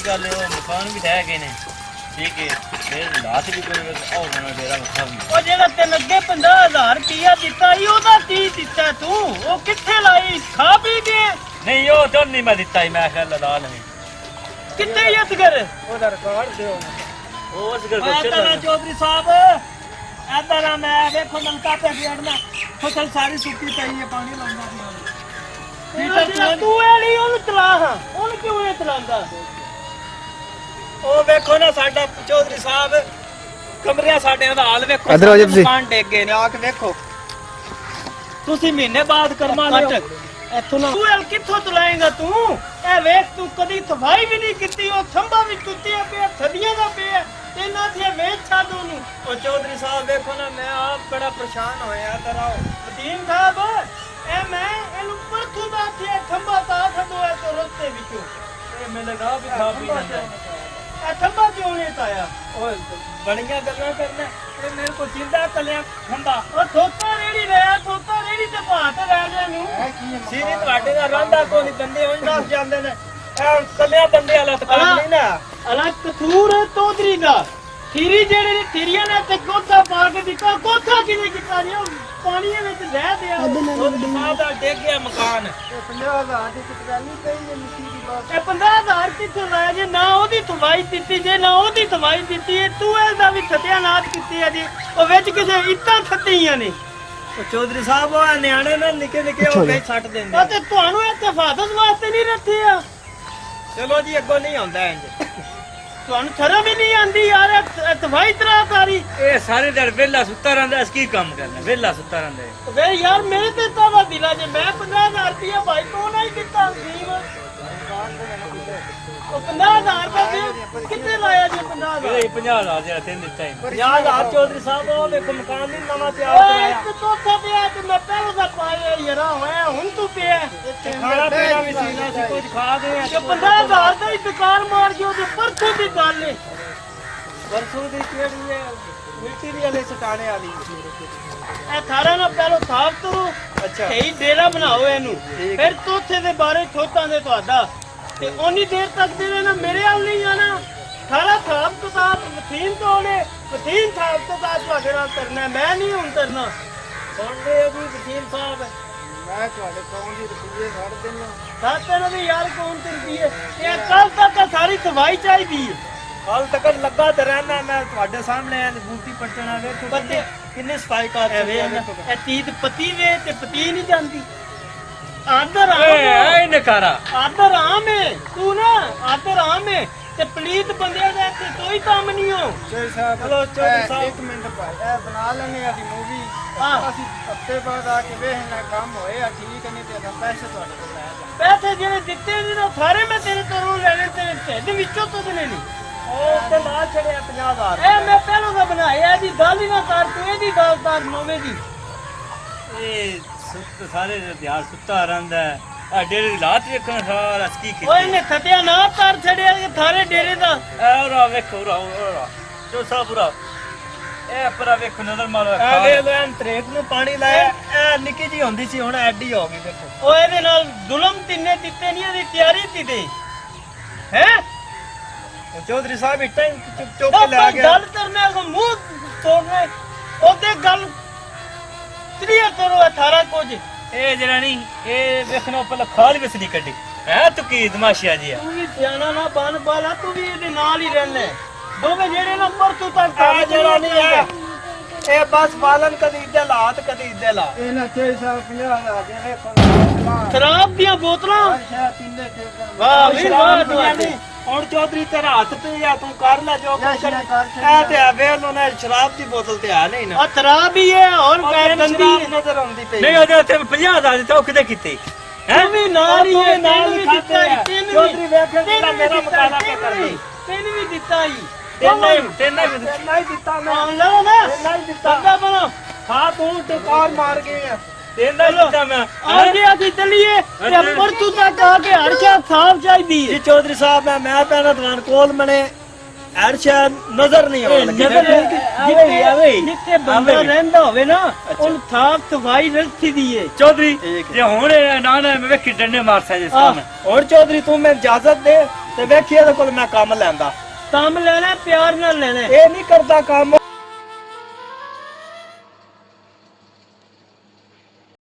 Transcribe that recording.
गल है मकान भी ढह गए ने ठीक है फिर लाश भी कोई और बना डेरा मखा भी ओ जेड़ा तेन अगे 50,000 रुपया दिता ही ओदा 30 दिता तू ओ किथे लाई खा पी के नहीं वो तो नहीं मैं दिता ही मैं ख्याल लगा नहीं किथे यत कर ओदा रिकॉर्ड दियो वो असगर को ऐसा ना चल चौधरी साहब ऐसा ना मैं देखो नलका पे गेड़ना फसल सारी सूखी पई है पानी लाऊंगा तू एड़ी ओन चला हां ओन क्यों ये चलांदा ओ देखो ना साडा चौधरी साहब कमरिया साडे दा हाल देखो इधर आओ जी तुसी। मकान टेक गए ने आके देखो तुसी महीने बाद करमा लियो इथों ना तू एल किथों चलाएगा तू ए वेख तू कदी सफाई भी नहीं कीती ओ थंबा भी टुੱਟਿਆ ਪਿਆ ਥੱਡੀਆਂ ਦਾ ਪਿਆ ਇਹਨਾਂ ਥੇ ਵੇਚ ਛੱਡ ਉਹਨੂੰ ਉਹ ਚੌਧਰੀ ਸਾਹਿਬ ਵੇਖੋ ਨਾ ਮੈਂ ਆਪ ਬੜਾ ਪਰੇਸ਼ਾਨ ਹੋਇਆ ਤਰਾਓ ਮਦੀਨ ਸਾਹਿਬ ਇਹ ਮੈਂ ਇਹਨੂੰ ਪਰਥੋਂ ਦਾ ਥੇ ਥੰਬਾ ਤਾਂ ਖਦੋ ਹੈ ਤੋ ਰਸਤੇ ਵਿੱਚੋਂ ये मैं लगा भी खा पी जाता है ਇਹ ਥੰਬਾ ਕਿਉਂ ਨਹੀਂ ਤਾਇਆ ਓਏ ਬੜੀਆਂ ਗੱਲਾਂ ਕਰਨਾ ਇਹ ਮੇਰੇ ਕੋ ਜਿੰਦਾ ਕਲਿਆ ਥੰਬਾ ਉਹ ਥੋਤਾ ਰੇੜੀ ਰਿਹਾ ਥੋਤਾ ਰੇੜੀ ਤੇ ਭਾਤ ਰਹਿ ਗਿਆ ਨੂੰ ਸੀਰੀ ਤੁਹਾਡੇ ਦਾ ਰਾਂਦਾ ਕੋ ਨਹੀਂ ਬੰਦੇ ਉਂਝ ਦੱਸ ਜਾਂਦੇ ਨੇ ਇਹ ਕਲਿਆ ਬੰਦੇ ਵਾਲਾ ਤਾਂ ਕੰਮ ਨਹੀਂ ਨਾ ਅਲਾ ਕਸੂਰ ਤੋਦਰੀ ਦਾ ਥੀਰੀ ਜਿਹੜੇ ਨੇ ਥੀਰੀਆਂ ਨੇ ਤੇ ਕੋਠਾ ਪਾ ਕੇ ਦਿੱਤਾ ਕੋਠਾ ਕਿਵੇਂ ਕੀਤਾ ਨਹੀਂ ਪਾਣੀ ਵਿੱਚ ਰਹਿ ਦਿਆ ਉਹ ਦਾ ਡਿੱਗ ਗਿਆ ਮਕਾਨ 50,000 ਦੀ ਕਿਤਰਾਨੀ ਪਈ ਹੈ ਮਿੱਟੀ ਦੀ ਬਾਤ ਇਹ 50,000 ਕਿੱਥੋਂ ਲਾਇਆ ਜੇ ਨਾ ਉਹਦੀ ਦਵਾਈ ਦਿੱਤੀ ਜੇ ਨਾ ਉਹਦੀ ਦਵਾਈ ਦਿੱਤੀ ਹੈ ਤੂੰ ਇਹਦਾ ਵੀ ਸਤਿਆਨਾਸ਼ ਕੀਤੀ ਹੈ ਜੀ ਉਹ ਵਿੱਚ ਕਿਸੇ ਇੱਟਾਂ ਥੱਤੀਆਂ ਨੇ ਉਹ ਚੌਧਰੀ ਸਾਹਿਬ ਉਹ ਨਿਆਣੇ ਨਾਲ ਨਿੱਕੇ ਨਿੱਕੇ ਹੋ ਕੇ ਛੱਡ ਦਿੰਦੇ ਤੇ ਤੁਹਾਨੂੰ ਇਹ ਤਫਾਦਤ ਵਾਸਤੇ ਨਹੀਂ ਰੱਖੇ ਆ ਚਲੋ ਜੀ ਅੱਗੋਂ ਨਹੀਂ ਆਉਂਦਾ ਇੰਜ ਤੁਹਾਨੂੰ ਸ਼ਰਮ ਹੀ ਨਹੀਂ ਆਂਦੀ ਯਾਰ ਦਵਾਈ ਤਰਾਕਾਰੀ ये सारे दिन वेला सुता रहंदा इस की काम करना वेला सुता रहंदा ਵੇ ਯਾਰ ਮੇਰੇ ਤੇ ਤਾਂ ਵਾ ਦਿਲਾ ਜੇ ਮੈਂ 50,000 ਰੁਪਇਆ ਭਾਈ ਤੋਂ ਨਹੀਂ ਦਿੱਤਾ ਗਰੀਬ ਉਹ 50,000 ਰੁਪਏ ਕਿੱਥੇ ਲਾਇਆ ਜੀ 50,000 ये 50,000 जेड़ा तेन दिता है 50,000 ਚੌਧਰੀ ਸਾਹਿਬ ਉਹ ਵੇਖੋ ਮਕਾਨ ਨਹੀਂ ਨਵਾਂ ਤਿਆਰ ਕਰਾਇਆ ਇੱਕ ਚੌਥਾ ਪਿਆ ਤੇ ਮੈਂ ਪਹਿਲਾਂ ਦਾ ਪਾਇਆ ਯਾਰ ਹੋਇਆ ਹੁਣ ਤੂੰ ਪਿਆ ਖਾਣਾ ਪੀਣਾ ਵੀ ਸੀਨਾ ਸੀ ਕੁਝ ਖਾ ਗਏ 50,000 ਦਾ ਹੀ ਦੁਕਾਨ ਮਾਰ ਗਿਓ ਤੇ ਪਰਸੋਂ ਦੀ ਗੱਲ ਹੈ ਪਰਸੋਂ ਦੀ ਕਿਹੜੀ ਹੈ ਮਿੱਟੀ ਦੀ ਵਾਲੇ ਸਟਾਣੇ ਵਾਲੀ ਇਹ ਥਾਰਾ ਨਾ ਪਹਿਲਾਂ ਸਾਫ ਕਰੋ ਅੱਛਾ ਸਹੀ ਡੇਰਾ ਬਣਾਓ ਇਹਨੂੰ ਫਿਰ ਤੋਥੇ ਦੇ ਬਾਰੇ ਛੋਟਾਂ ਦੇ ਤੁਹਾਡਾ ਤੇ ਉਨੀ ਦੇਰ ਤੱਕ ਦੇ ਨਾ ਮੇਰੇ ਹਾਲ ਨਹੀਂ ਆਣਾ ਸਾਰਾ ਸਾਫ ਕਿਤਾਬ ਵਸੀਨ ਤੋੜੇ ਵਸੀਨ ਸਾਫ ਕਿਤਾਬ ਤੁਹਾਡੇ ਨਾਲ ਕਰਨਾ ਮੈਂ ਨਹੀਂ ਹੁਣ ਕਰਨਾ ਸੁਣਦੇ ਹੋ ਵੀ ਵਸੀਨ ਸਾਹਿਬ ਮੈਂ ਤੁਹਾਡੇ ਕੌਣ ਦੀ ਰੁਪਈਏ ਛੱਡ ਦੇਣਾ ਸਾਤੇ ਨੂੰ ਵੀ ਯਾਰ ਕੌਣ ਤੇ ਰੁਪਈਏ ਇਹ ਕੱਲ ਤੱਕ ਸਾਰੀ ਸਫਾਈ ਚਾਹੀਦੀ ਹੈ ਕੱਲ ਤੱਕ ਲੱਗਾ ਤੇ ਰਹਿਣਾ ਮੈਂ ਤੁਹਾਡੇ ਸਾਹਮਣੇ ਬੂਟੀ ਪੱਟਣਾ ਵੇਖੋ ਪੱਤੇ ਕਿੰਨੇ ਸਫਾਈ ਕਰ ਰਹੇ ਨੇ ਇਹ ਤੀਤ ਪਤੀ ਵੇ ਤੇ ਪਤੀ ਨਹੀਂ ਜਾਂਦੀ ਆਦਰ ए नकारा ਆਦਰ ਆਮ ਹੈ ਤੂੰ ਨਾ ਆਦਰ ਆਮ ਹੈ ਤੇ ਪਲੀਤ ਬੰਦਿਆਂ ਦਾ ਇੱਥੇ ਕੋਈ ਕੰਮ ਨਹੀਂ ਹੋ ਚੋਈ ਸਾਹਿਬ ਚਲੋ ਚੌਧਰੀ ਸਾਹਿਬ। ਇੱਕ ਮਿੰਟ ਭਾਈ ਇਹ ਬਣਾ ਲੈਣੇ ਆ ਦੀ ਮੂਵੀ ਹਾਂ। ਅਸੀਂ ਹਫਤੇ ਬਾਅਦ ਆ ਕੇ ਵੇਖਣਾ ਕੰਮ ਹੋਇਆ ਠੀਕ ਨਹੀਂ ਤੇ ਅਸੀਂ ਪੈਸੇ ਤੁਹਾਡੇ ਕੋਲ ਲੈ ਜਾ ਪੈਸੇ ਜਿਹੜੇ ਦਿੱਤੇ ਨੇ ਨਾ ਸਾਰੇ ਮੈਂ ਤੇਰੇ ਕੋਲੋਂ ਲੈਣੇ ਤੇ ਢਿੱਡ ਵਿੱਚੋਂ ਤੋਂ ਦੇਣੇ ਨਹੀਂ ਉਹ ਤੇ ਲਾ ਛੜਿਆ 50,000 ਇਹ ਮੈਂ ਪਹਿਲੋਂ ਦਾ ਬਣਾਇਆ ਇਹਦੀ ਗੱਲ ਹੀ ਨਾ ਕਰ ਤੂੰ ਇਹਦੀ ਗੱਲ ਕਰ ਨੋਵੇਂ ਦੀ ये सुत सारे दिहाड़ सुता रहंदा है आ डेरे दी लात वेखण सारा की की ਓਏ ਨੇ ਖਤਿਆ ਨਾ ਕਰ ਛੜਿਆ ਕਿ ਥਾਰੇ ਡੇਰੇ ਦਾ और वेखो रा जो सा पूरा ए परा वेखो नजर मारो ਇਹ ਵੇ ਲੈਣ ਤਰੇਕ ਨੂੰ ਪਾਣੀ ਲਾਇਆ ਇਹ ਨਿੱਕੀ ਜੀ ਹੁੰਦੀ ਸੀ ਹੁਣ ਐਡੀ ਹੋ ਗਈ ਦੇਖੋ ਓਏ ਇਹਦੇ ਨਾਲ ਜ਼ੁਲਮ ਤਿੰਨੇ ਦਿੱਤੇ ਨਹੀਂ ਇਹਦੀ ਤਿਆਰੀ ਸੀ ਤੇ ਹੈ ਉਹ ਚੌਧਰੀ ਸਾਹਿਬ ਇੱਟਾਂ ਚੁੱਪ ਚੁੱਪ ਕੇ ਲੈ ਗਿਆ ਗੱਲ ਕਰਨੇ ਕੋ ਮੂੰਹ ਤੋੜਨੇ ਉਹਦੇ ਗੱਲ ਤਰੀਆ ਕਰੋ 18 ਕੁਝ ए जरा नहीं ए वेखनो पहला खाल भी नहीं कड्डी है तू की तमाशिया जी ਤੂੰ ਵੀ ਸਿਆਣਾ ਨਾ ਬਣ ਬਾਲਾ ਤੂੰ ਵੀ ਇਹਦੇ ਨਾਲ ਹੀ ਰਹਿਣਾ ਦੋਵੇਂ ਜਿਹੜੇ ਨੰਬਰ ਤੂੰ ਤੱਕ ਆ ਜਿਹੜਾ ਨਹੀਂ ਹੈ ਇਹ ਬਸ ਬਾਲਨ ਕਦੀ ਇੱਦੇ ਲਾਤ ਕਦੀ ਇੱਦੇ ਲਾ ਇਹਨਾਂ ਚੋਈ ਸਾਹਿਬ 50,000 ਦੇ ਵੇਖੋ ਸ਼ਰਾਬ ਦੀਆਂ ਬੋਤਲਾਂ ਸ਼ਾਇਦ ਪੀਂਦੇ ਤੇ ਵਾਹ ਵੀ ਵਾਹ ਤੁਹਾਡੀ ਹੁਣ ਚੌਧਰੀ ਤੇਰਾ ਹੱਥ ਤੇ ਆ ਤੂੰ ਕਰ ਲੈ ਜੋ ਕੁਛ ਕਰ ਇਹ ਤੇ ਆ ਵੇ ਉਹਨੇ ਸ਼ਰਾਬ ਦੀ ਬੋਤਲ ਤੇ ਆ ਨਹੀਂ ਨਾ ਆ ਸ਼ਰਾਬ ਹੀ ਹੈ ਹੋਰ ਪੈ ਗੰਦੀ ਨਜ਼ਰ ਆਉਂਦੀ ਪਈ नहीं ओदे ते 50,000 दिता किते किते ਹੈ ਵੀ ਨਾਲ ਹੀ ਹੈ ਨਾਲ ਹੀ ਦਿੱਤਾ ਚੌਧਰੀ ਵੇਖੇ ਜਿਹੜਾ ਮੇਰਾ ਮੁਕਾਬਲਾ ਕੇ ਕਰਦੀ ਤੈਨੂੰ ਵੀ ਦਿੱਤਾ ਹੀ तेना भी ਨਹੀਂ ਦਿੱਤਾ ਮੈਂ ਮੰਨ ਲਓ ਨਾ ਨਹੀਂ ਦਿੱਤਾ ਸੱਦਾ ਬਣੋ ਹਾਂ ਤੂੰ ਤੇ ਕਾਰ ਮਾਰ ਗਏ ਆ तेना दिता मैं ਆਗੇ ਅਸੀਂ ਚੱਲੀਏ ਤੇ ਪਰਤੂ ਤੱਕ ਆ ਕੇ ਹਰਸ਼ਾ ਸਾਫ ਚਾਹੀਦੀ ਹੈ ਜੀ ਚੌਧਰੀ ਸਾਹਿਬ ਮੈਂ ਪਹਿਲਾਂ ਦੁਕਾਨ ਕੋਲ ਮਨੇ ਹਰਸ਼ਾ ਨਜ਼ਰ ਨਹੀਂ ਆਉਂਦਾ ਜਿੱਥੇ ਬੰਦਾ ਰਹਿੰਦਾ ਹੋਵੇ ਨਾ ਉਹ ਸਾਫ ਸਫਾਈ ਰੱਖੀ ਦੀ ਹੈ चौधरी जे हुन ना ना मैं वेखी डंडे मार सा जिस काम ਹੁਣ ਚੌਧਰੀ ਤੂੰ ਮੈਨੂੰ ਇਜਾਜ਼ਤ ਦੇ ਤੇ ਵੇਖੀ ਇਹਦੇ ਕੋਲ ਮੈਂ ਕੰਮ ਲੈਂਦਾ। ਕੰਮ ਲੈਣਾ ਪਿਆਰ ਨਾਲ ਲੈਣਾ। ਇਹ ਨਹੀਂ ਕਰਦਾ ਕੰਮ